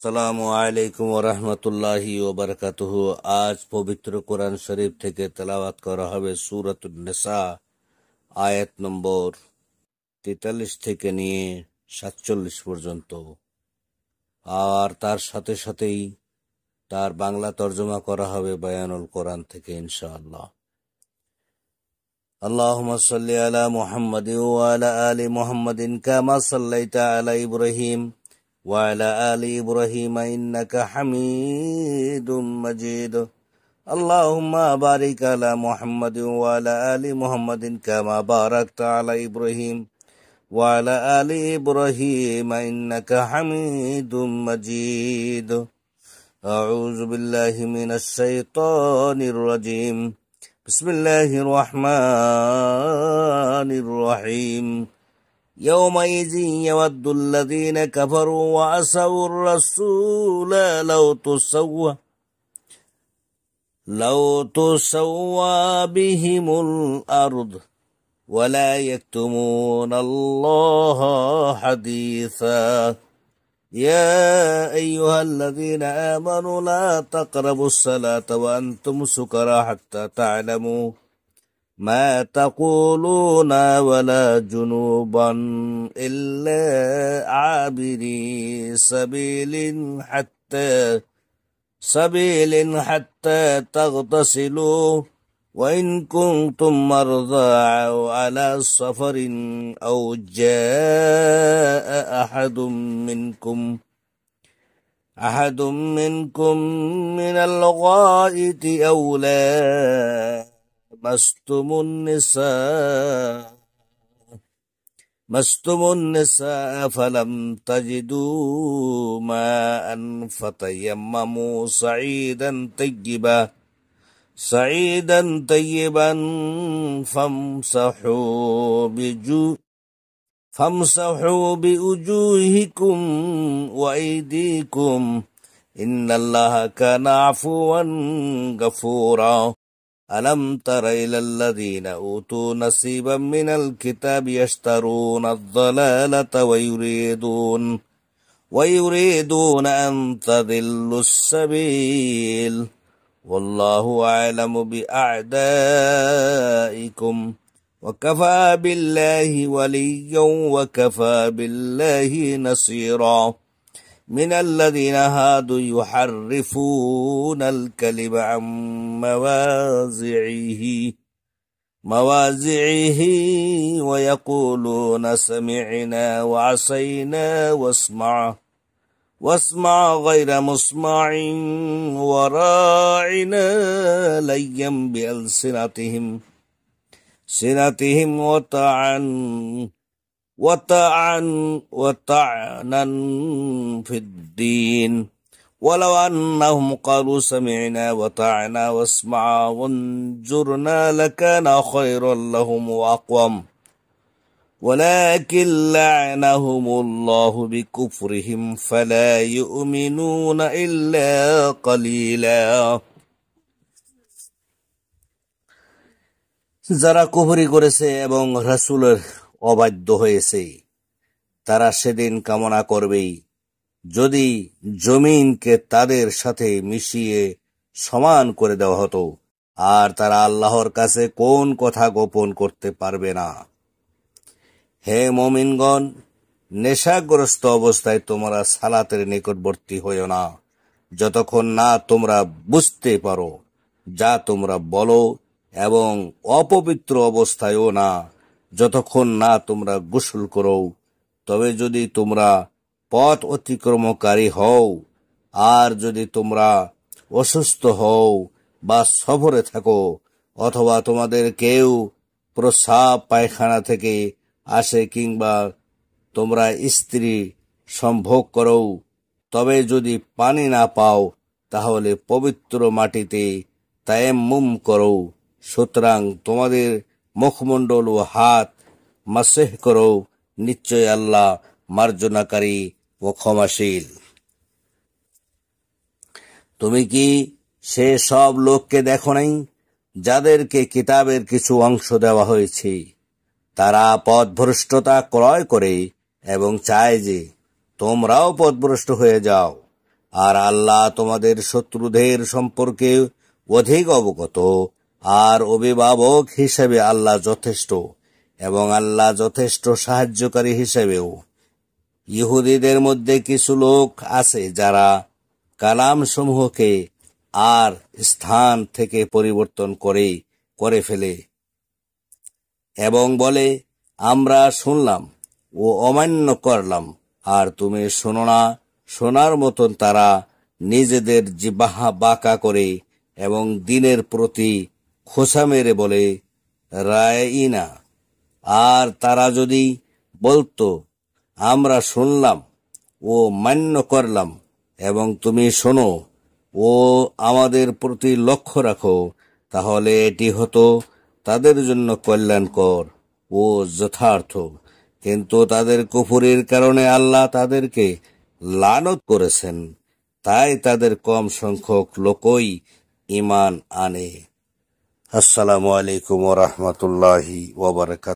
আসসালামু আলাইকুম ওয়া রাহমাতুল্লাহি ওয়া বারাকাতুহু। আজ পবিত্র কোরআন শরীফ থেকে তেলাওয়াত করা হবে সূরাতুন নিসা আয়াত নম্বর 43 থেকে নিয়ে 47 পর্যন্ত, আর তার সাথে সাথেই তার বাংলা তরজমা করা হবে বায়ানুল কোরআন থেকে ইনশাআল্লাহ। আল্লাহুম্মা সাল্লি আলা মুহাম্মাদিন ওয়া আলা আলি মুহাম্মাদিন কামা সাল্লাইতা আলা ইব্রাহিম وعلى آل إبراهيم إنك حميد مجيد اللهم بارك على محمد وعلى آل محمد كما باركت على إبراهيم وعلى آل إبراهيم إنك حميد مجيد أعوذ بالله من الشيطان الرجيم بسم الله الرحمن الرحيم يومئذ يود الذين كفروا وعصوا الرسول لو تسوى بهم الأرض ولا يكتمون الله حديثا يا أيها الذين آمنوا لا تقربوا الصلاة وأنتم سكرى حتى تعلموا ما تقولون ولا جنوبا إلا عابري سبيل حتى تغتسلوا وإن كنتم مرضى أو على سفر أو جاء أحد منكم من الغائط أو مستم النساء فلم تجدوا ماء فتيمموا صعيدا طيبا فامسحوا بوجوهكم وأيديكم إن الله كان عفوا غفورا ألم تر إلى الذين أوتوا نصيبا من الكتاب يشترون الضلالة ويريدون أن تضلوا السبيل والله أعلم بأعدائكم وكفى بالله وليا وكفى بالله نصيرا من الذين هادوا يحرفون الكلم عن مواضعه ويقولون سمعنا وعصينا واسمع غير مسمع وراعنا ليا بألسنتهم وطعنا في الدين ولو أنهم قالوا سمعنا وطعنا واسمع وانظرنا لكان خيرا لهم وأقوم ولكن لعنهم الله بكفرهم فلا يؤمنون إلا قليلا যারা কুফরি করেছে এবং রাসূলের অবাধ্য হয়েছে তারা সেদিন কামনা করবেই যদি জমিনকে তাদের সাথে মিশিয়ে সমান করে দেওয়া হতো, আর তারা আল্লাহর কাছে কোন কথা গোপন করতে পারবে না। হে মুমিনগণ, নেশাগ্রস্ত অবস্থায় তোমরা সালাতের নিকটবর্তী হইও না যতক্ষণ না তোমরা বুঝতে পারো যা তোমরা বলো, এবং অপবিত্র অবস্থায়ও না যতক্ষণ না তোমরা গোসল করো। তবে যদি তোমরা পথ অতিক্রমকারী হও, আর যদি তোমরা অসুস্থ হও বা সফরে থাকো, অথবা তোমাদের কেউ প্রস্রাব পায়খানা থেকে আসে, কিংবা তোমরা স্ত্রী সম্ভোগ করো, তবে যদি পানি না পাও তাহলে পবিত্র মাটিতে তায়াম্মুম করো। সুতরাং তোমাদের মুখমণ্ডল ও হাত মাসেহ করো, নিশ্চয় আল্লাহ মার্জনাকারী ও ক্ষমাশীল। তুমি কি সে সব লোককে দেখো নাই যাদেরকে কিতাবের কিছু অংশ দেওয়া হয়েছে? তারা পথভ্রষ্টতা ক্রয় করে এবং চায় যে তোমরাও পথভ্রষ্ট হয়ে যাও। আর আল্লাহ তোমাদের শত্রুদের সম্পর্কে অধিক অবগত, আর অভিভাবক হিসেবে আল্লাহ যথেষ্ট, এবং আল্লাহ যথেষ্ট সাহায্যকারী হিসেবেও। ইহুদিদের মধ্যে কিছু লোক আছে যারা কালাম সমূহকে আর স্থান থেকে পরিবর্তন করে ফেলে এবং বলে, আমরা শুনলাম ও অমান্য করলাম, আর তুমি শোনো না। শোনার মতন তারা নিজেদের জিহ্বা বাঁকা করে এবং দিনের প্রতি খোঁচা মেরে বলে, রায়ইনা। আর তারা যদি বলতো, আমরা শুনলাম ও মান্য করলাম, এবং তুমি শোনো ও আমাদের প্রতি লক্ষ্য রাখো, তাহলে এটি হতো তাদের জন্য কল্যাণকর ও যথার্থ। কিন্তু তাদের কুফরির কারণে আল্লাহ তাদেরকে লানত করেছেন, তাই তাদের কম সংখ্যক লোকই ঈমান আনে। আসসালামু আলাইকুম ওয়া রাহমাতুল্লাহি ওয়া বারাকাতুহু।